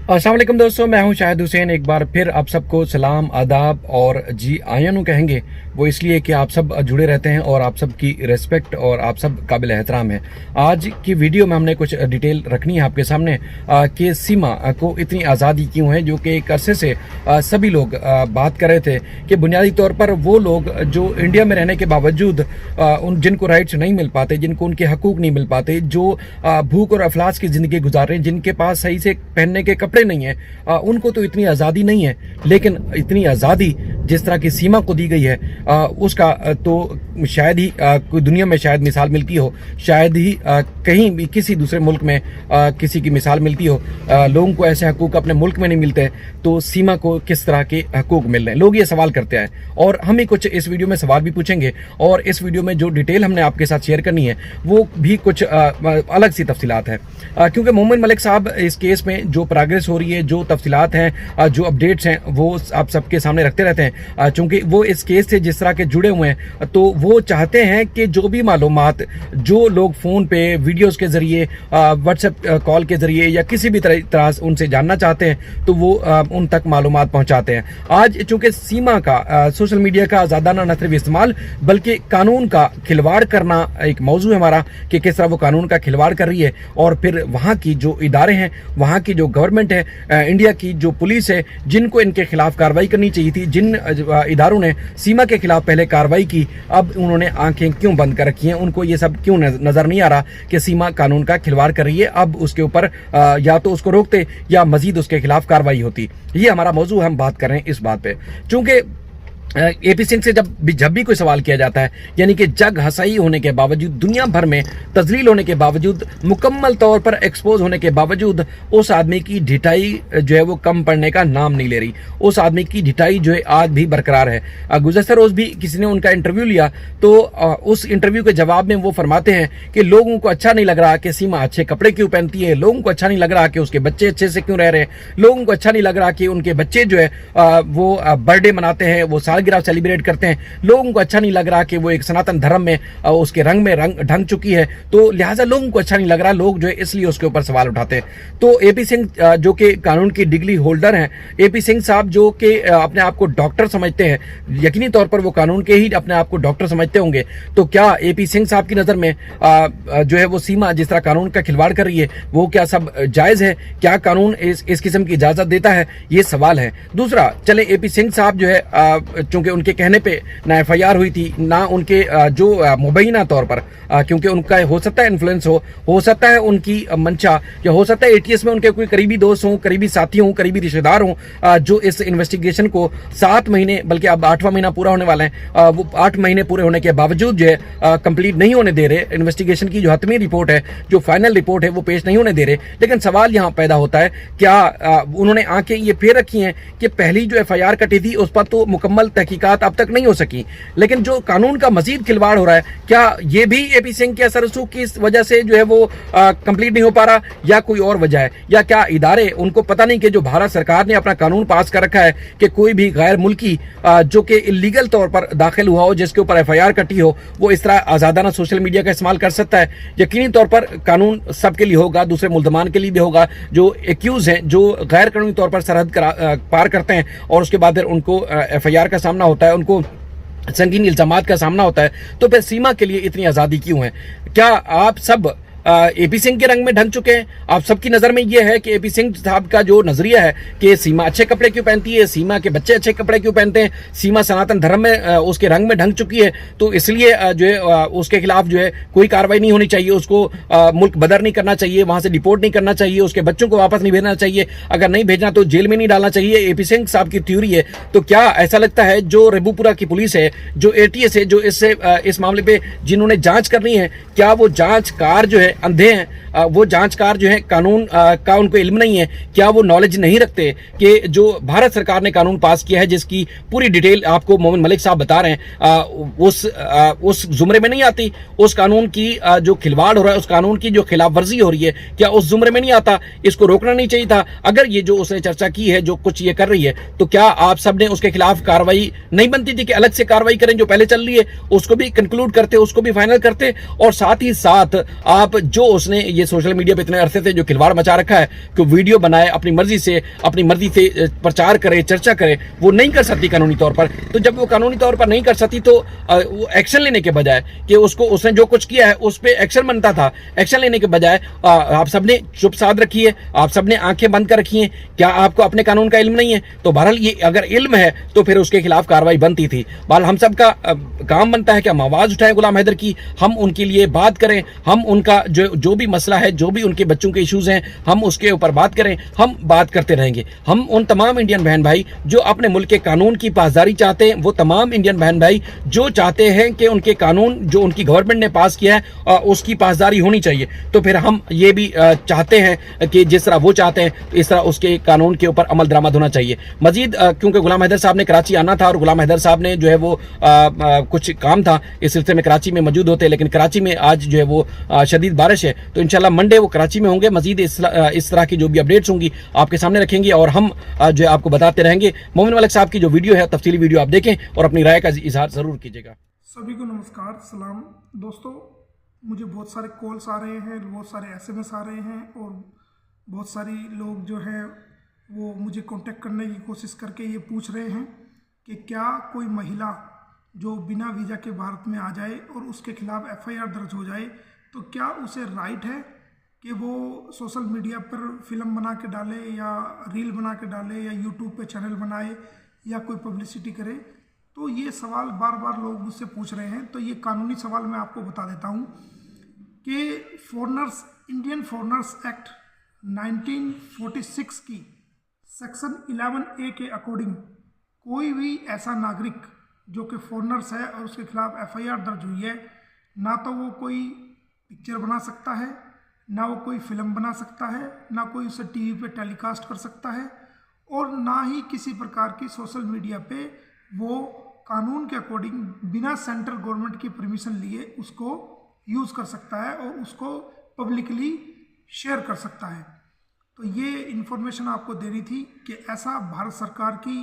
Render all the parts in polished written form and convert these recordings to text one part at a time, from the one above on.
अस्सलाम वालेकुम दोस्तों, मैं हूं शाहिद हुसैन। एक बार फिर आप सबको सलाम, आदाब और जी आयन कहेंगे। वो इसलिए कि आप सब जुड़े रहते हैं और आप सब की रिस्पेक्ट और आप सब काबिल एहतराम है। आज की वीडियो में हमने कुछ डिटेल रखनी है आपके सामने कि सीमा को इतनी आज़ादी क्यों है, जो कि एक अरसे से सभी लोग बात कर रहे थे कि बुनियादी तौर पर वो लोग जो इंडिया में रहने के बावजूद जिनको राइट्स नहीं मिल पाते, जिनको उनके हकूक नहीं मिल पाते, जो भूख और अफलास की ज़िंदगी गुजार रहे हैं, जिनके पास सही से पहनने के कपड़े नहीं है, उनको तो इतनी आज़ादी नहीं है। लेकिन इतनी आज़ादी जिस तरह की सीमा को दी गई है उसका तो शायद ही कोई दुनिया में शायद मिसाल मिलती हो, शायद ही कहीं भी किसी दूसरे मुल्क में किसी की मिसाल मिलती हो। लोगों को ऐसे हकूक अपने मुल्क में नहीं मिलते, तो सीमा को किस तरह के हकूक मिल रहे हैं, लोग ये सवाल करते हैं। और हम ही कुछ इस वीडियो में सवाल भी पूछेंगे और इस वीडियो में जो डिटेल हमने आपके साथ शेयर करनी है वो भी कुछ अलग सी तफसीलात है, क्योंकि मोमिन मलिक साहब इस केस में जो प्रोग्रेस हो रही है, जो तफसीलात हैं, जो अपडेट्स हैं, वो आप सबके सामने रखते रहते हैं। चूंकि वो इस केस से जिस तरह के जुड़े हुए हैं, तो वो चाहते हैं कि जो भी मालूमात जो लोग फ़ोन पे वीडियोस के ज़रिए, व्हाट्सएप कॉल के ज़रिए या किसी भी तरह उनसे जानना चाहते हैं, तो वो उन तक मालूमात पहुंचाते हैं। आज चूंकि सीमा का सोशल मीडिया का आज़ादाना न सिर्फ इस्तेमाल बल्कि कानून का खिलवाड़ करना एक मौजू है हमारा, कि किस तरह वो कानून का खिलवाड़ कर रही है। और फिर वहाँ की जो इदारे हैं, वहाँ की जो गवर्नमेंट है, इंडिया की जो पुलिस है, जिनको इनके खिलाफ कार्रवाई करनी चाहिए थी, जिन इदारों ने सीमा के खिलाफ पहले कार्रवाई की, अब उन्होंने आंखें क्यों बंद कर रखी हैं? उनको ये सब क्यों नजर नहीं आ रहा कि सीमा कानून का खिलवाड़ कर रही है? अब उसके ऊपर या तो उसको रोकते या मजीद उसके खिलाफ कार्रवाई होती। ये हमारा मौजू, हम बात कर रहे हैं इस बात पे। चूंकि एपी सिंह से जब भी कोई सवाल किया जाता है, यानी कि जग हसाई होने के बावजूद, दुनिया भर में तजलील होने के बावजूद, मुकम्मल तौर पर एक्सपोज होने के बावजूद, उस आदमी की ढिठाई जो है वो कम पड़ने का नाम नहीं ले रही। उस आदमी की ढिठाई जो है आज भी बरकरार है। गुज़श्ता रोज भी किसी ने उनका इंटरव्यू लिया, तो उस इंटरव्यू के जवाब में वो फरमाते हैं कि लोगों को अच्छा नहीं लग रहा कि सीमा अच्छे कपड़े क्यों पहनती है, लोगों को अच्छा नहीं लग रहा कि उसके बच्चे अच्छे से क्यों रह रहे हैं, लोगों को अच्छा नहीं लग रहा कि उनके बच्चे जो है वो बर्थडे मनाते हैं, वो सालगिरह सेलिब्रेट करते हैं, लोगों को अच्छा नहीं लग रहा कि वो एक सनातन धर्म में उसके रंग में ढंग चुकी है, तो लिहाजा लोगों को अच्छा नहीं लग रहा, लोग जो है इसलिए उसके ऊपर सवाल उठाते हैं। तो एपी सिंह जो कि कानून की डिग्री होल्डर हैं, एपी सिंह साहब जो कि अपने आप को डॉक्टर समझते हैं, यकीनी तौर पर वो कानून के ही अपने आप को डॉक्टर समझते होंगे, तो क्या एपी सिंह साहब की नज़र में जो है वो सीमा जिस तरह कानून का खिलवाड़ कर रही है, वो क्या सब जायज़ है? क्या कानून इस किस्म की इजाज़त देता है? ये सवाल है। दूसरा, चले एपी सिंह साहब जो है चूंकि उनके कहने पे ना एफआईआर हुई थी, ना उनके जो मुबैना तौर पर, क्योंकि उनका हो सकता है इन्फ्लुएंस हो सकता है उनकी मंशा, या हो सकता है एटीएस में उनके कोई करीबी दोस्त हों, करीबी साथी हों, करीबी रिश्तेदार हों, जो इस इन्वेस्टिगेशन को 7 महीने, बल्कि अब 8वां महीना पूरा होने वाला है, वो 8 महीने पूरे होने के बावजूद जो है कंप्लीट नहीं होने दे रहे। इन्वेस्टिगेशन की जो हतमी रिपोर्ट है, जो फाइनल रिपोर्ट है, वो पेश नहीं होने दे रहे। लेकिन सवाल यहाँ पैदा होता है, क्या उन्होंने आंखें ये फेर रखी हैं कि पहली जो एफआईआर कटी थी उस पर तो मुकम्मल तहकीकात अब तक नहीं हो सकी, लेकिन जो कानून का मजीद खिलवाड़ हो रहा है, क्या ये भी एपी सिंह के असर रसूख की वजह से जो है वो कंप्लीट नहीं हो पा रहा, या कोई और वजह है? या क्या इदारे, उनको पता नहीं कि जो भारत सरकार ने अपना कानून पास कर रखा है कि कोई भी गैर मुल्की जो कि इलीगल तौर पर दाखिल हुआ हो, जिसके ऊपर एफआईआर कटी हो, वो इस तरह आज़ादाना सोशल मीडिया का इस्तेमाल कर सकता है? यकीनी तौर पर कानून सबके लिए होगा, दूसरे मुल्ज़मान के लिए भी होगा। जो एक्यूज हैं, जो गैर कानूनी तौर पर सरहद पार करते हैं और उसके बाद उनको एफआईआर का सामना होता है, उनको संगीन इल्जामात का सामना होता है, तो फिर सीमा के लिए इतनी आज़ादी क्यों है? क्या आप सब एपी सिंह के रंग में ढंग चुके हैं? आप सबकी नज़र में यह है कि एपी सिंह साहब का जो नजरिया है कि सीमा अच्छे कपड़े क्यों पहनती है, सीमा के बच्चे अच्छे कपड़े क्यों पहनते हैं, सीमा सनातन धर्म में उसके रंग में ढंग चुकी है, तो इसलिए जो है उसके खिलाफ जो है कोई कार्रवाई नहीं होनी चाहिए, उसको मुल्क बदर नहीं करना चाहिए, वहां से डिपोर्ट नहीं करना चाहिए, उसके बच्चों को वापस नहीं भेजना चाहिए, अगर नहीं भेजना तो जेल में नहीं डालना चाहिए, एपी सिंह साहब की थ्योरी है। तो क्या ऐसा लगता है जो रेबूपुरा की पुलिस है, जो एटीएस है, जो इस मामले पे जिन्होंने जांच करनी है, क्या वो जांचकार जो है अंधे हैं? वो जांचकार जो है कानून का उनको इल्म नहीं है? क्या वो नॉलेज नहीं रखते कि जो भारत सरकार ने कानून पास किया है, जिसकी पूरी डिटेल आपको मोमिन मलिक साहब बता रहे हैं, उस जुमरे में नहीं आती? उस कानून की जो खिलवाड़ हो रहा है, उस कानून की जो खिलाफ वर्जी हो रही है, क्या उस जुमरे में नहीं आता? इसको रोकना नहीं चाहिए था? अगर ये जो उसने चर्चा की है, जो कुछ ये कर रही है, तो क्या आप सब ने उसके खिलाफ कार्रवाई नहीं बनती थी कि अलग से कार्रवाई करें? जो पहले चल रही है उसको भी कंक्लूड करते, उसको भी फाइनल करते, और साथ ही साथ आप जो उसने ये सोशल मीडिया पे इतने अरसे से जो खिलवाड़ मचा रखा है कि वीडियो बनाए अपनी मर्जी से प्रचार करे, चर्चा करे, वो नहीं कर सकती कानूनी तौर पर। तो जब वो कानूनी तौर पर नहीं कर सकती तो वो एक्शन लेने के बजाय कि उसने जो कुछ किया है उस पर एक्शन बनता था, एक्शन लेने के बजाय आप सबने चुप साध रखी है, आप सबने आंखें बंद कर रखी हैं। क्या आपको अपने कानून का इल्म नहीं है? तो बहरहाल ये अगर इल्म है तो फिर उसके खिलाफ कार्रवाई बनती थी। बहरहाल हम सबका काम बनता है कि हम आवाज उठाएं गुलाम हैदर की, हम उनके लिए बात करें, हम उनका जो भी मसला है, जो भी उनके बच्चों के इश्यूज हैं, हम उसके ऊपर बात करें, हम बात करते रहेंगे। हम उन तमाम इंडियन बहन भाई जो अपने मुल्क के कानून की पासदारी चाहते हैं, वो तमाम इंडियन बहन भाई जो चाहते हैं कि उनके कानून जो उनकी गवर्नमेंट ने पास किया है उसकी पासदारी होनी चाहिए, तो फिर हम ये भी चाहते हैं कि जिस तरह वो चाहते हैं इस तरह उसके कानून के ऊपर अमल दरामद होना चाहिए। मजीद क्योंकि गुलाम हैदर साहब ने कराची आना था और गुलाम हैदर साहब ने जो है वो कुछ काम था इस सिलसिले में कराची में मौजूद होते, लेकिन कराची में आज जो है वो शदीद बारिश है, तो इंशाल्लाह मंडे वो कराची में होंगे। मजीद इस तरह की जो भी अपडेट्स होंगी आपके सामने रखेंगे और हम जो है आपको बताते रहेंगे। मोमिन मलिक साहब की जो वीडियो है, तफसीली वीडियो आप देखें और अपनी राय का इजहार जरूर कीजिएगा। सभी को नमस्कार, सलाम दोस्तों। मुझे बहुत सारे कॉल्स आ रहे हैं, बहुत सारे SMS आ रहे हैं और बहुत सारी लोग जो हैं वो मुझे कांटेक्ट करने की कोशिश करके ये पूछ रहे हैं कि क्या कोई महिला जो बिना वीज़ा के भारत में आ जाए और उसके खिलाफ FIR दर्ज हो जाए तो क्या उसे राइट है कि वो सोशल मीडिया पर फिल्म बना के डाले या रील बना के डाले या यूट्यूब पे चैनल बनाए या कोई पब्लिसिटी करे। तो ये सवाल बार बार लोग मुझसे पूछ रहे हैं। तो ये कानूनी सवाल मैं आपको बता देता हूँ कि इंडियन फॉरेनर्स एक्ट 1946 की सेक्शन 11A के अकॉर्डिंग कोई भी ऐसा नागरिक जो कि फॉरेनर्स है और उसके खिलाफ FIR दर्ज हुई है, ना तो वो कोई पिक्चर बना सकता है, ना वो कोई फिल्म बना सकता है, ना कोई उसे TV पे टेलीकास्ट कर सकता है और ना ही किसी प्रकार की सोशल मीडिया पे वो कानून के अकॉर्डिंग बिना सेंट्रल गवर्नमेंट की परमिशन लिए उसको यूज़ कर सकता है और उसको पब्लिकली शेयर कर सकता है। तो ये इन्फॉर्मेशन आपको देनी थी कि ऐसा भारत सरकार की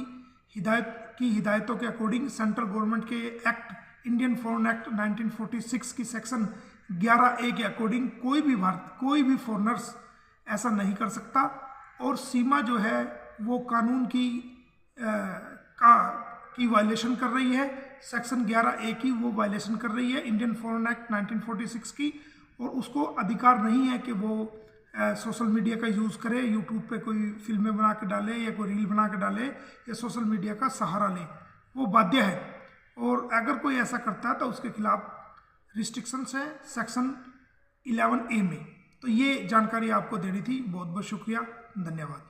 हिदायतों के अकॉर्डिंग सेंट्रल गवर्नमेंट के एक्ट इंडियन फॉरेन एक्ट 1946 की सेक्शन 11A के अकॉर्डिंग कोई भी फॉरेनर्स ऐसा नहीं कर सकता और सीमा जो है वो कानून की वायलेशन कर रही है। सेक्शन 11A की वो वायलेशन कर रही है इंडियन फॉरेन एक्ट 1946 की, और उसको अधिकार नहीं है कि वो सोशल मीडिया का यूज़ करे, यूट्यूब पे कोई फिल्में बना के डाले या कोई रील बना के डाले या सोशल मीडिया का सहारा ले, वो बाध्य है। और अगर कोई ऐसा करता है तो उसके खिलाफ रिस्ट्रिक्शंस है सेक्शन 11A में। तो ये जानकारी आपको देनी थी। बहुत बहुत शुक्रिया, धन्यवाद।